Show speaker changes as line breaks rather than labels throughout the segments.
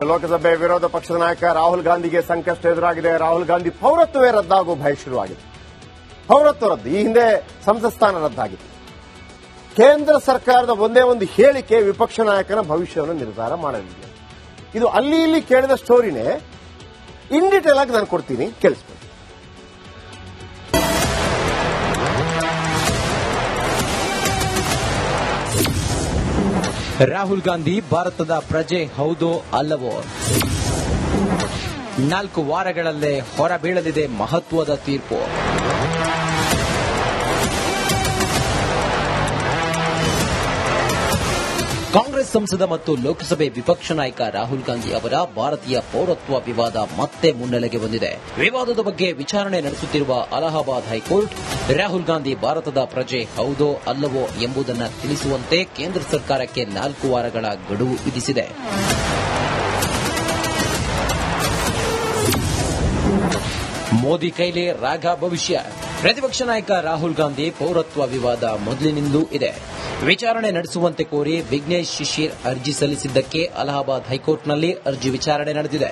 ಲೋಕಸಭೆ ವಿರೋಧ ಪಕ್ಷದ ನಾಯಕ ರಾಹುಲ್ ಗಾಂಧಿಗೆ ಸಂಕಷ್ಟ ಎದುರಾಗಿದೆ. ರಾಹುಲ್ ಗಾಂಧಿ ಪೌರತ್ವವೇ ರದ್ದಾಗುವ ಭಯ ಶುರುವಾಗಿದೆ. ಪೌರತ್ವ ರದ್ದು, ಈ ಹಿಂದೆ ಸಂಸತ್ ಸ್ಥಾನ ರದ್ದಾಗಿತ್ತು. ಕೇಂದ್ರ ಸರ್ಕಾರದ ಒಂದೇ ಒಂದು ಹೇಳಿಕೆ ವಿಪಕ್ಷ ನಾಯಕನ ಭವಿಷ್ಯವನ್ನು ನಿರ್ಧಾರ ಮಾಡಲಿದೆ. ಇದು ಅಲ್ಲಿ ಇಲ್ಲಿ ಕೇಳಿದ ಸ್ಟೋರಿನೇ ಇನ್ ಡೀಟೇಲ್ ಆಗಿ ನಾನು ಕೊಡ್ತೀನಿ, ಕೇಳಿಸ್ಕೊಳ್ಳಿ.
ರಾಹುಲ್ ಗಾಂಧಿ ಭಾರತದ ಪ್ರಜೆ ಹೌದೋ ಅಲ್ಲವೋ? 4 ವಾರಗಳಲ್ಲೇ ಹೊರಬೀಳಲಿದೆ ಮಹತ್ವದ ತೀರ್ಪು. ಕಾಂಗ್ರೆಸ್ ಸಂಸದ ಮತ್ತು ಲೋಕಸಭೆ ವಿಪಕ್ಷ ನಾಯಕ ರಾಹುಲ್ ಗಾಂಧಿ ಅವರ ಭಾರತೀಯ ಪೌರತ್ವ ವಿವಾದ ಮತ್ತೆ ಮುನ್ನೆಲೆಗೆ ಬಂದಿದೆ. ವಿವಾದದ ಬಗ್ಗೆ ವಿಚಾರಣೆ ನಡೆಸುತ್ತಿರುವ ಅಲಹಾಬಾದ್ ಹೈಕೋರ್ಟ್ ರಾಹುಲ್ ಗಾಂಧಿ ಭಾರತದ ಪ್ರಜೆ ಹೌದೋ ಅಲ್ಲವೋ ಎಂಬುದನ್ನು ತಿಳಿಸುವಂತೆ ಕೇಂದ್ರ ಸರ್ಕಾರಕ್ಕೆ 4 ವಾರಗಳ ಗಡುವು ವಿಧಿಸಿದೆ. ಮೋದಿ ಕೈಲಿ ರಾಗ ಭವಿಷ್ಯ. ಪ್ರತಿಪಕ್ಷ ನಾಯಕ ರಾಹುಲ್ ಗಾಂಧಿ ಪೌರತ್ವ ವಿವಾದ ಮೊದಲಿನಿಂದಲೂ ಇದೆ. ವಿಚಾರಣೆ ನಡೆಸುವಂತೆ ಕೋರಿ ವಿಘ್ನೇಶ್ ಶಿಶಿರ್ ಅರ್ಜಿ ಸಲ್ಲಿಸಿದ್ದಕ್ಕೆ ಅಲಹಾಬಾದ್ ಹೈಕೋರ್ಟ್ನಲ್ಲಿ ಅರ್ಜಿ ವಿಚಾರಣೆ ನಡೆದಿದೆ.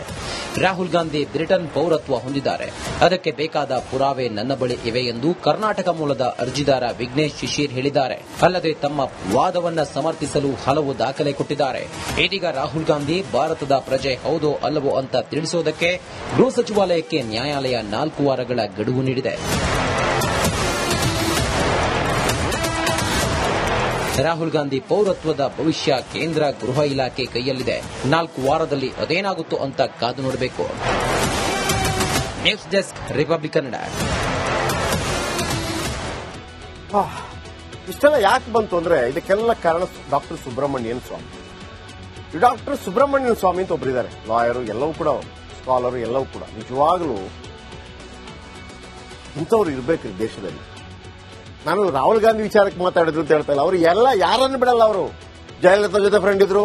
ರಾಹುಲ್ ಗಾಂಧಿ ಬ್ರಿಟನ್ ಪೌರತ್ವ ಹೊಂದಿದ್ದಾರೆ, ಅದಕ್ಕೆ ಬೇಕಾದ ಪುರಾವೆ ನನ್ನ ಬಳಿ ಇವೆ ಎಂದು ಕರ್ನಾಟಕ ಮೂಲದ ಅರ್ಜಿದಾರ ವಿಘ್ನೇಶ್ ಶಿಶಿರ್ ಹೇಳಿದ್ದಾರೆ. ಅಲ್ಲದೆ ತಮ್ಮ ವಾದವನ್ನ ಸಮರ್ಥಿಸಲು ಹಲವು ದಾಖಲೆ ಕೊಟ್ಟಿದ್ದಾರೆ. ಇದೀಗ ರಾಹುಲ್ ಗಾಂಧಿ ಭಾರತದ ಪ್ರಜೆ ಹೌದೋ ಅಲ್ಲವೋ ಅಂತ ತಿಳಿಸೋದಕ್ಕೆ ಗೃಹ ಸಚಿವಾಲಯಕ್ಕೆ ನ್ಯಾಯಾಲಯ 4 ವಾರಗಳ ಗಡುವು ನೀಡಿದೆ. ರಾಹುಲ್ ಗಾಂಧಿ ಪೌರತ್ವದ ಭವಿಷ್ಯ ಕೇಂದ್ರ ಗೃಹ ಇಲಾಖೆ ಕೈಯಲ್ಲಿದೆ. 4 ವಾರದಲ್ಲಿ ಅದೇನಾಗುತ್ತೋ ಅಂತ ಕಾದು ನೋಡಬೇಕು. News desk, republic Kannada.
ಇಷ್ಟೆಲ್ಲ ಯಾಕೆ ಬಂತು ಅಂದ್ರೆ ಇದಕ್ಕೆಲ್ಲ ಕಾರಣ ಡಾಕ್ಟರ್ ಸುಬ್ರಹ್ಮಣ್ಯನ್ ಸ್ವಾಮಿ. ಡಾಕ್ಟರ್ ಸುಬ್ರಹ್ಮಣ್ಯನ್ ಸ್ವಾಮಿ ಅಂತ ಒಬ್ಬರಿದ್ದಾರೆ, ಲಾಯರು, ಎಲ್ಲವೂ ಕೂಡ ಸ್ಕಾಲರು, ಎಲ್ಲವೂ ಕೂಡ. ನಿಜವಾಗ್ಲೂ ಇಂಥವ್ರು ಇರಬೇಕು ದೇಶದಲ್ಲಿ. ನಾನು ರಾಹುಲ್ ಗಾಂಧಿ ವಿಚಾರಕ್ಕೆ ಮಾತಾಡಿದ್ರು ಅಂತ ಹೇಳ್ತಾ ಇಲ್ಲ. ಅವರು ಎಲ್ಲ ಯಾರನ್ನು ಬಿಡಲ್ಲ. ಅವರು ಜಯಲಲಿತಾ ಜೊತೆ ಫ್ರೆಂಡ್ ಇದ್ರು,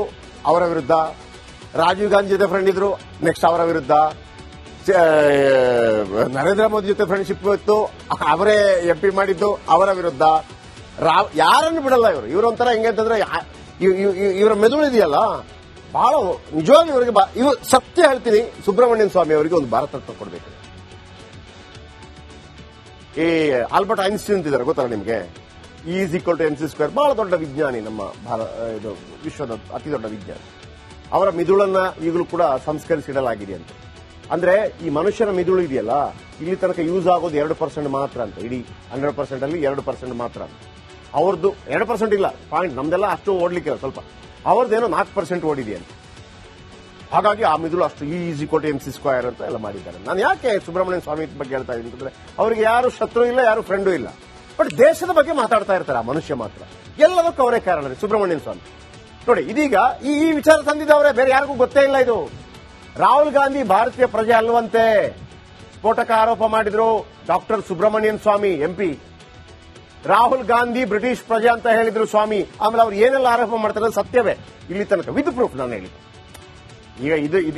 ಅವರ ವಿರುದ್ಧ. ರಾಜೀವ್ ಗಾಂಧಿ ಜೊತೆ ಫ್ರೆಂಡ್ ಇದ್ರು, ನೆಕ್ಸ್ಟ್ ಅವರ ವಿರುದ್ಧ. ನರೇಂದ್ರ ಮೋದಿ ಜೊತೆ ಫ್ರೆಂಡ್ಶಿಪ್ ಇತ್ತು, ಅವರೇ ಎಂಪಿ ಮಾಡಿದ್ದು, ಅವರ ವಿರುದ್ಧ. ಯಾರನ್ನು ಬಿಡಲ್ಲ ಇವರು. ಇವರೊಂಥರ ಹೆಂಗೆ ಅಂತಂದ್ರೆ ಇವರ ಮೆದುಳು ಇದೆಯಲ್ಲ, ಬಹಳ ನಿಜವಾಗ್ಲೂ ಇವರಿಗೆ ಇವು ಸತ್ಯ ಹೇಳ್ತೀನಿ, ಸುಬ್ರಹ್ಮಣ್ಯನ್ ಸ್ವಾಮಿ ಅವರಿಗೆ ಒಂದು ಭಾರತ ರತ್ನ ಕೊಡಬೇಕು. ಈ ಆಲ್ಬರ್ಟ್ ಐನ್ಸ್ಟೀನ್ ಅಂತಿದ್ದಾರೆ, ಗೊತ್ತಲ್ಲ ನಿಮಗೆ? Is equal to MC². ಬಹಳ ದೊಡ್ಡ ವಿಜ್ಞಾನಿ, ನಮ್ಮ ಇದು ವಿಶ್ವದ ಅತಿ ದೊಡ್ಡ ವಿಜ್ಞಾನಿ. ಅವರ ಮಿದುಳನ್ನ ಈಗಲೂ ಕೂಡ ಸಂಸ್ಕರಿಸಿಡಲಾಗಿದೆ ಅಂತ. ಅಂದ್ರೆ ಈ ಮನುಷ್ಯನ ಮಿದುಳು ಇದೆಯಲ್ಲ, ಇಲ್ಲಿ ತನಕ ಯೂಸ್ ಆಗೋದು 2% ಮಾತ್ರ ಅಂತ. ಇಡೀ 100% ಅಲ್ಲಿ 2% ಮಾತ್ರ ಅಂತ. ಅವ್ರದ್ದು 2% ಇಲ್ಲ, ಪಾಯಿಂಟ್. ನಮ್ದೆಲ್ಲ ಅಷ್ಟು ಓಡ್ಲಿಕ್ಕೆ ಸ್ವಲ್ಪ, ಅವ್ರದ್ದೇನೋ 4% ಓಡಿದೆ ಅಂತ. ಹಾಗಾಗಿ ಆ ಮಿದುಳು ಅಷ್ಟು ಈಸ್ ಈಕ್ವಲ್ ಟು MC² ಅಂತ ಎಲ್ಲ ಮಾಡಿದ್ದಾರೆ. ನಾನು ಯಾಕೆ ಸುಬ್ರಹ್ಮಣ್ಯನ್ ಸ್ವಾಮಿ ಬಗ್ಗೆ ಹೇಳ್ತಾ ಇದ್ದೀನಿ ಅಂತಂದ್ರೆ, ಅವರಿಗೆ ಯಾರು ಶತ್ರು ಇಲ್ಲ, ಯಾರು ಫ್ರೆಂಡು ಇಲ್ಲ. ಬಟ್ ದೇಶದ ಬಗ್ಗೆ ಮಾತಾಡ್ತಾ ಇರ್ತಾರೆ ಆ ಮನುಷ್ಯ ಮಾತ್ರ. ಎಲ್ಲದಕ್ಕೂ ಅವರೇ ಕಾರಣ, ಸುಬ್ರಹ್ಮಣ್ಯನ್ ಸ್ವಾಮಿ. ನೋಡಿ, ಇದೀಗ ಈ ವಿಚಾರ ತಂದಿದ್ದವರೇ, ಬೇರೆ ಯಾರಿಗೂ ಗೊತ್ತೇ ಇಲ್ಲ ಇದು. ರಾಹುಲ್ ಗಾಂಧಿ ಭಾರತೀಯ ಪ್ರಜೆ ಅಲ್ವಂತೆ ಸ್ಫೋಟಕ ಆರೋಪ ಮಾಡಿದ್ರು ಡಾಕ್ಟರ್ ಸುಬ್ರಹ್ಮಣ್ಯನ್ ಸ್ವಾಮಿ MP. ರಾಹುಲ್ ಗಾಂಧಿ ಬ್ರಿಟಿಷ್ ಪ್ರಜೆ ಅಂತ ಹೇಳಿದ್ರು ಸ್ವಾಮಿ. ಆಮೇಲೆ ಅವ್ರು ಏನೆಲ್ಲ ಆರೋಪ ಮಾಡ್ತಾರೆ ಸತ್ಯವೇ ಇಲ್ಲಿ ತನಕ, ವಿತ್ ಪ್ರೂಫ್ ನಾನು ಹೇಳಿ. ಈಗ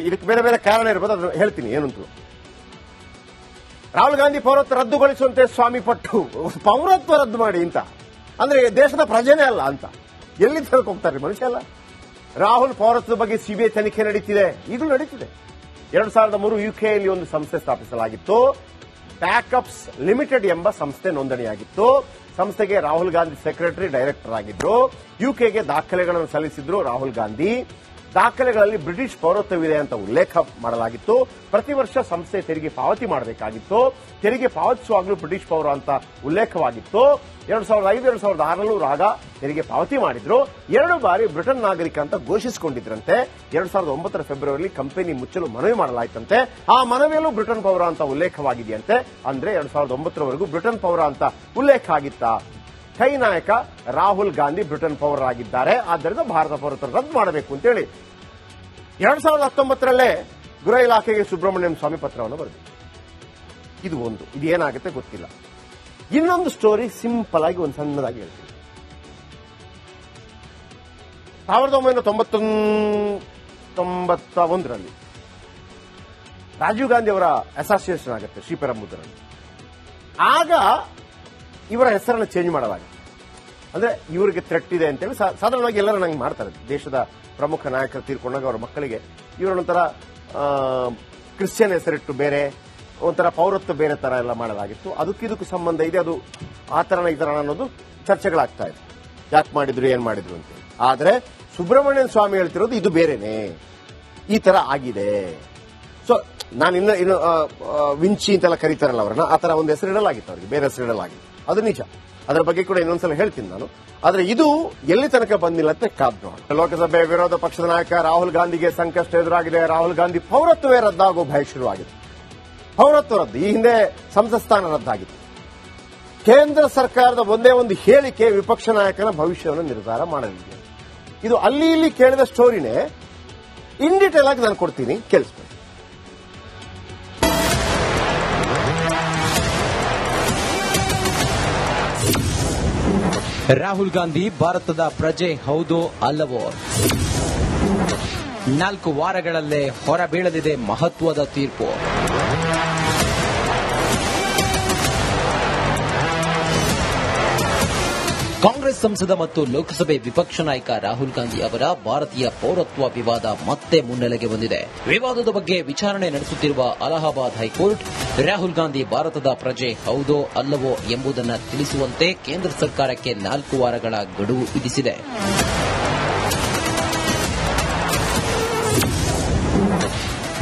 ಇದಕ್ಕೆ ಬೇರೆ ಬೇರೆ ಕಾರಣ ಇರ್ಬೋದು, ಅದನ್ನು ಹೇಳ್ತೀನಿ ಏನಂತೂ. ರಾಹುಲ್ ಗಾಂಧಿ ಪೌರತ್ವ ರದ್ದುಗೊಳಿಸುವಂತೆ ಸ್ವಾಮಿ ಪಟ್ಟು, ಪೌರತ್ವ ರದ್ದು ಮಾಡಿ ಅಂತ ಅಂದ್ರೆ ದೇಶದ ಪ್ರಜೆನೇ ಅಲ್ಲ ಅಂತ ಎಲ್ಲಿ ತನಕ ಹೋಗ್ತಾರೆ ಮನುಷ್ಯ ಅಲ್ಲ. ರಾಹುಲ್ ಪೌರತ್ವದ ಬಗ್ಗೆ CBI ತನಿಖೆ ನಡೀತಿದೆ, ಈಗಲೂ ನಡೀತಿದೆ. 2003 UKಯಲ್ಲಿ ಒಂದು ಸಂಸ್ಥೆ ಸ್ಥಾಪಿಸಲಾಗಿತ್ತು, ಪ್ಯಾಕಪ್ಸ್ ಲಿಮಿಟೆಡ್ ಎಂಬ ಸಂಸ್ಥೆ ನೋಂದಣಿಯಾಗಿತ್ತು. ಸಂಸ್ಥೆಗೆ ರಾಹುಲ್ ಗಾಂಧಿ ಸೆಕ್ರೆಟರಿ, ಡೈರೆಕ್ಟರ್ ಆಗಿದ್ರು. UKಗೆ ದಾಖಲೆಗಳನ್ನು ಸಲ್ಲಿಸಿದ್ರು ರಾಹುಲ್ ಗಾಂಧಿ. ದಾಖಲೆಗಳಲ್ಲಿ ಬ್ರಿಟಿಷ್ ಪೌರತ್ವವಿದೆ ಅಂತ ಉಲ್ಲೇಖ ಮಾಡಲಾಗಿತ್ತು. ಪ್ರತಿ ವರ್ಷ ಸಂಸ್ಥೆ ತೆರಿಗೆ ಪಾವತಿ ಮಾಡಬೇಕಾಗಿತ್ತು. ತೆರಿಗೆ ಪಾವತಿಸುವಾಗಲೂ ಬ್ರಿಟಿಷ್ ಪೌರ ಅಂತ ಉಲ್ಲೇಖವಾಗಿತ್ತು. 2005, 2006 ರಾಗ ತೆರಿಗೆ ಪಾವತಿ ಮಾಡಿದ್ರು. 2 ಬಾರಿ ಬ್ರಿಟನ್ ನಾಗರಿಕ ಅಂತ ಘೋಷಿಸಿಕೊಂಡಿದ್ರಂತೆ. 2009 ಫೆಬ್ರವರಿ ಕಂಪನಿ ಮುಚ್ಚಲು ಮನವಿ ಮಾಡಲಾಯಿತಂತೆ. ಆ ಮನವಿಯಲ್ಲೂ ಬ್ರಿಟನ್ ಪೌರ ಅಂತ ಉಲ್ಲೇಖವಾಗಿದೆಯಂತೆ. ಅಂದ್ರೆ 2009 ಬ್ರಿಟನ್ ಪೌರ ಅಂತ ಉಲ್ಲೇಖ ಆಗಿತ್ತಾ? ಕೈ ನಾಯಕ ರಾಹುಲ್ ಗಾಂಧಿ ಬ್ರಿಟನ್ ಪೌರರಾಗಿದ್ದಾರೆ, ಆದ್ದರಿಂದ ಭಾರತ ಪೌರತ್ವ ರದ್ದು ಮಾಡಬೇಕು ಅಂತೇಳಿ 2019 ಗೃಹ ಇಲಾಖೆಗೆ ಸುಬ್ರಹ್ಮಣ್ಯನ್ ಸ್ವಾಮಿ ಪತ್ರವನ್ನು ಬರೆದಿದೆ. ಇದು ಒಂದು. ಇದು ಏನಾಗುತ್ತೆ ಗೊತ್ತಿಲ್ಲ. ಇನ್ನೊಂದು ಸ್ಟೋರಿ ಸಿಂಪಲ್ ಆಗಿ ಒಂದು ಸಣ್ಣದಾಗಿ ಹೇಳ್ತೀನಿ. 1991 ರಾಜೀವ್ ಗಾಂಧಿ ಅವರ ಅಸೋಸಿಯೇಷನ್ ಆಗುತ್ತೆ ಶ್ರೀಪೆರಂಬುದರಲ್ಲಿ. ಆಗ ಇವರ ಹೆಸರನ್ನು ಚೇಂಜ್ ಮಾಡಲಾಗಿದೆ. ಅಂದ್ರೆ ಇವರಿಗೆ ಥ್ರೆಟ್ ಇದೆ ಅಂತೇಳಿ ಸಾಧಾರಣವಾಗಿ ಎಲ್ಲರೂ ನಂಗೆ ಮಾಡ್ತಾರೆ. ದೇಶದ ಪ್ರಮುಖ ನಾಯಕರು ತೀರ್ಕೊಂಡಾಗ ಅವರ ಮಕ್ಕಳಿಗೆ ಇವರೊಂಥರ ಕ್ರಿಶ್ಚಿಯನ್ ಹೆಸರಿಟ್ಟು ಬೇರೆ ಒಂಥರ ಪೌರತ್ವ ಬೇರೆ ತರ ಎಲ್ಲ ಮಾಡಲಾಗಿತ್ತು. ಅದಕ್ಕಿದಕ್ಕೂ ಸಂಬಂಧ ಇದೆ, ಅದು ಆ ತರನ ಈ ತರನ ಅನ್ನೋದು ಚರ್ಚೆಗಳಾಗ್ತಾ ಇದೆ, ಯಾಕೆ ಮಾಡಿದ್ರು ಏನ್ ಮಾಡಿದ್ರು ಅಂತ. ಆದ್ರೆ ಸುಬ್ರಹ್ಮಣ್ಯನ್ ಸ್ವಾಮಿ ಹೇಳ್ತಿರೋದು ಇದು ಬೇರೆನೆ, ಈ ತರ ಆಗಿದೆ. ಸೊ ನಾನು ಇನ್ನು ವಿಂಚಿ ಅಂತೆಲ್ಲ ಕರೀತಾರಲ್ಲ ಅವರನ್ನ, ಆ ತರ ಒಂದು ಹೆಸರಿಡಲಾಗಿತ್ತು, ಅವರಿಗೆ ಬೇರೆ ಹೆಸರಿಡಲಾಗಿತ್ತು, ಅದು ನಿಜ. ಅದರ ಬಗ್ಗೆ ಕೂಡ ಇನ್ನೊಂದ್ಸಲ ಹೇಳ್ತೀನಿ ನಾನು. ಆದ್ರೆ ಇದು ಎಲ್ಲಿ ತನಕ ಬಂದಿಲ್ಲ ಅಂತ ಕಾದ್ ನೋಡಿ. ಲೋಕಸಭೆ ವಿರೋಧ ಪಕ್ಷದ ನಾಯಕ ರಾಹುಲ್ ಗಾಂಧಿಗೆ ಸಂಕಷ್ಟ ಎದುರಾಗಿದೆ. ರಾಹುಲ್ ಗಾಂಧಿ ಪೌರತ್ವವೇ ರದ್ದಾಗುವ ಭಯ ಶುರುವಾಗಿದೆ. ಪೌರತ್ವ ರದ್ದು, ಈ ಹಿಂದೆ ಸಂಸತ್ ಸ್ಥಾನ ರದ್ದಾಗಿತ್ತು. ಕೇಂದ್ರ ಸರ್ಕಾರದ ಒಂದೇ ಒಂದು ಹೇಳಿಕೆ ವಿಪಕ್ಷ ನಾಯಕನ ಭವಿಷ್ಯವನ್ನು ನಿರ್ಧಾರ ಮಾಡಲಿದೆ. ಇದು ಅಲ್ಲಿ ಇಲ್ಲಿ ಕೇಳಿದ ಸ್ಟೋರಿನೇ ಇನ್ ಡೀಟೇಲ್ ಆಗಿ ನಾನು ಕೊಡ್ತೀನಿ, ಕೇಳಿಸ್ಬೇಕು.
ರಾಹುಲ್ ಗಾಂಧಿ ಭಾರತದ ಪ್ರಜೆ ಹೌದೋ ಅಲ್ಲವೋ? 4 ವಾರಗಳಲ್ಲೇ ಹೊರಬೀಳಲಿದೆ ಮಹತ್ವದ ತೀರ್ಪು. ಕಾಂಗ್ರೆಸ್ ಸಂಸದ ಮತ್ತು ಲೋಕಸಭೆ ವಿಪಕ್ಷ ನಾಯಕ ರಾಹುಲ್ ಗಾಂಧಿ ಅವರ ಭಾರತೀಯ ಪೌರತ್ವ ವಿವಾದ ಮತ್ತೆ ಮುನ್ನೆಲೆಗೆ ಬಂದಿದೆ. ವಿವಾದದ ಬಗ್ಗೆ ವಿಚಾರಣೆ ನಡೆಸುತ್ತಿರುವ ಅಲಹಾಬಾದ್ ಹೈಕೋರ್ಟ್ ರಾಹುಲ್ ಗಾಂಧಿ ಭಾರತದ ಪ್ರಜೆ ಹೌದೋ ಅಲ್ಲವೋ ಎಂಬುದನ್ನು ತಿಳಿಸುವಂತೆ ಕೇಂದ್ರ ಸರ್ಕಾರಕ್ಕೆ 4 ವಾರಗಳ ಗಡುವು ವಿಧಿಸಿದೆ.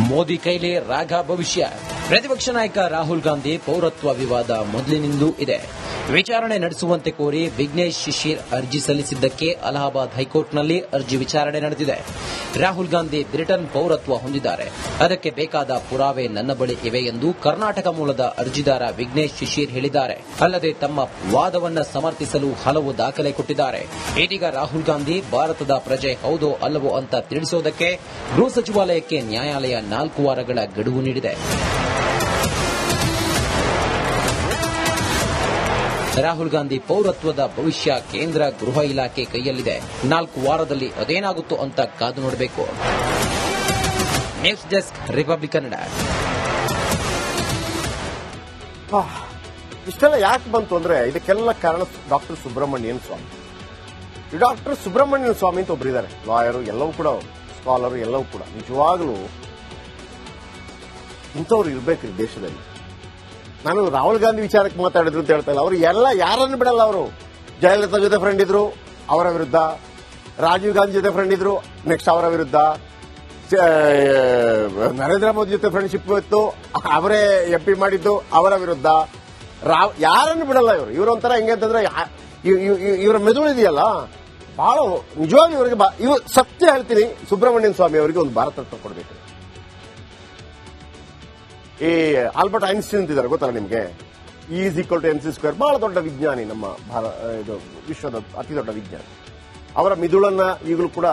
ಮೋದಿ ಕೈಲಿ ರಾಗ ಭವಿಷ್ಯ. ಪ್ರತಿಪಕ್ಷ ನಾಯಕ ರಾಹುಲ್ ಗಾಂಧಿ ಪೌರತ್ವ ವಿವಾದ ಮೊದಲಿನಿಂದಲೂ ಇದೆ. ವಿಚಾರಣೆ ನಡೆಸುವಂತೆ ಕೋರಿ ವಿಘ್ನೇಶ್ ಶಿಶಿರ್ ಅರ್ಜಿ ಸಲ್ಲಿಸಿದ್ದಕ್ಕೆ ಅಲಹಾಬಾದ್ ಹೈಕೋರ್ಟ್ನಲ್ಲಿ ಅರ್ಜಿ ವಿಚಾರಣೆ ನಡೆದಿದೆ. ರಾಹುಲ್ ಗಾಂಧಿ ಬ್ರಿಟನ್ ಪೌರತ್ವ ಹೊಂದಿದ್ದಾರೆ, ಅದಕ್ಕೆ ಬೇಕಾದ ಪುರಾವೆ ನನ್ನ ಬಳಿ ಇವೆ ಎಂದು ಕರ್ನಾಟಕ ಮೂಲದ ಅರ್ಜಿದಾರ ವಿಘ್ನೇಶ್ ಶಿಶಿರ್ ಹೇಳಿದ್ದಾರೆ. ಅಲ್ಲದೆ ತಮ್ಮ ವಾದವನ್ನು ಸಮರ್ಥಿಸಲು ಹಲವು ದಾಖಲೆ ಕೊಟ್ಟಿದ್ದಾರೆ. ಇದೀಗ ರಾಹುಲ್ ಗಾಂಧಿ ಭಾರತದ ಪ್ರಜೆ ಹೌದೋ ಅಲ್ಲವೋ ಅಂತ ತಿಳಿಸೋದಕ್ಕೆ ಗೃಹ ಸಚಿವಾಲಯಕ್ಕೆ ನ್ಯಾಯಾಲಯ 4 ವಾರಗಳ ಗಡುವು ನೀಡಿದೆ. ರಾಹುಲ್ ಗಾಂಧಿ ಪೌರತ್ವದ ಭವಿಷ್ಯ ಕೇಂದ್ರ ಗೃಹ ಇಲಾಖೆ ಕೈಯಲ್ಲಿದೆ. 4 ವಾರದಲ್ಲಿ ಅದೇನಾಗುತ್ತೋ ಅಂತ ಕಾದು ನೋಡಬೇಕು. News desk, republic Kannada.
ಇಷ್ಟೆಲ್ಲ ಯಾಕೆ ಬಂತು ಅಂದ್ರೆ ಇದಕ್ಕೆಲ್ಲ ಕಾರಣ ಡಾಕ್ಟರ್ ಸುಬ್ರಹ್ಮಣ್ಯನ್ ಸ್ವಾಮಿ. ಈ ಡಾಕ್ಟರ್ ಸುಬ್ರಹ್ಮಣ್ಯನ್ ಸ್ವಾಮಿ ಅಂತ ಒಬ್ಬರಿದ್ದಾರೆ, ಲಾಯರು, ಎಲ್ಲವೂ ಕೂಡ ಸ್ಕಾಲರು, ಎಲ್ಲವೂ ಕೂಡ. ನಿಜವಾಗ್ಲೂ ಇಂಥವ್ರು ಇರ್ಬೇಕ್ರಿ ದೇಶದಲ್ಲಿ. ನಾನು ರಾಹುಲ್ ಗಾಂಧಿ ವಿಚಾರಕ್ಕೆ ಮಾತಾಡಿದ್ರು ಅಂತ ಹೇಳ್ತಾ ಇಲ್ಲ, ಅವರು ಎಲ್ಲ ಯಾರನ್ನು ಬಿಡಲ್ಲ. ಅವರು ಜಯಲಲಿತಾ ಜೊತೆ ಫ್ರೆಂಡ್ ಇದ್ರು, ಅವರ ವಿರುದ್ಧ. ರಾಜೀವ್ ಗಾಂಧಿ ಜೊತೆ ಫ್ರೆಂಡ್ ಇದ್ರು, ನೆಕ್ಸ್ಟ್ ಅವರ ವಿರುದ್ಧ. ನರೇಂದ್ರ ಮೋದಿ ಜೊತೆ ಫ್ರೆಂಡ್ಶಿಪ್ ಇತ್ತು, ಅವರೇ MP ಮಾಡಿದ್ದು, ಅವರ ವಿರುದ್ಧ. ಯಾರನ್ನು ಬಿಡಲ್ಲ ಇವರು. ಇವರೊಂಥರ ಹೆಂಗೆ ಅಂತಂದ್ರೆ ಇವರ ಮೆದುಳು ಇದೆಯಲ್ಲ, ಬಹಳ ನಿಜವಾಗಿ ಇವರಿಗೆ ಇವರು ಸತ್ಯ ಹೇಳ್ತೀನಿ, ಸುಬ್ರಹ್ಮಣ್ಯನ್ ಸ್ವಾಮಿ ಅವರಿಗೆ ಒಂದು ಭಾರತ ರತ್ನ ಕೊಡಬೇಕು. ಈ ಆಲ್ಬರ್ಟ್ ಐನ್ಸ್ಟೀನ್ ಅಂತಿದ್ದಾರೆ, ಗೊತ್ತಲ್ಲ ನಿಮಗೆ? E=mc². ಬಹಳ ದೊಡ್ಡ ವಿಜ್ಞಾನಿ, ನಮ್ಮ ಇದು ವಿಶ್ವದ ಅತಿ ದೊಡ್ಡ ವಿಜ್ಞಾನಿ. ಅವರ ಮಿದುಳನ್ನ ಈಗಲೂ ಕೂಡ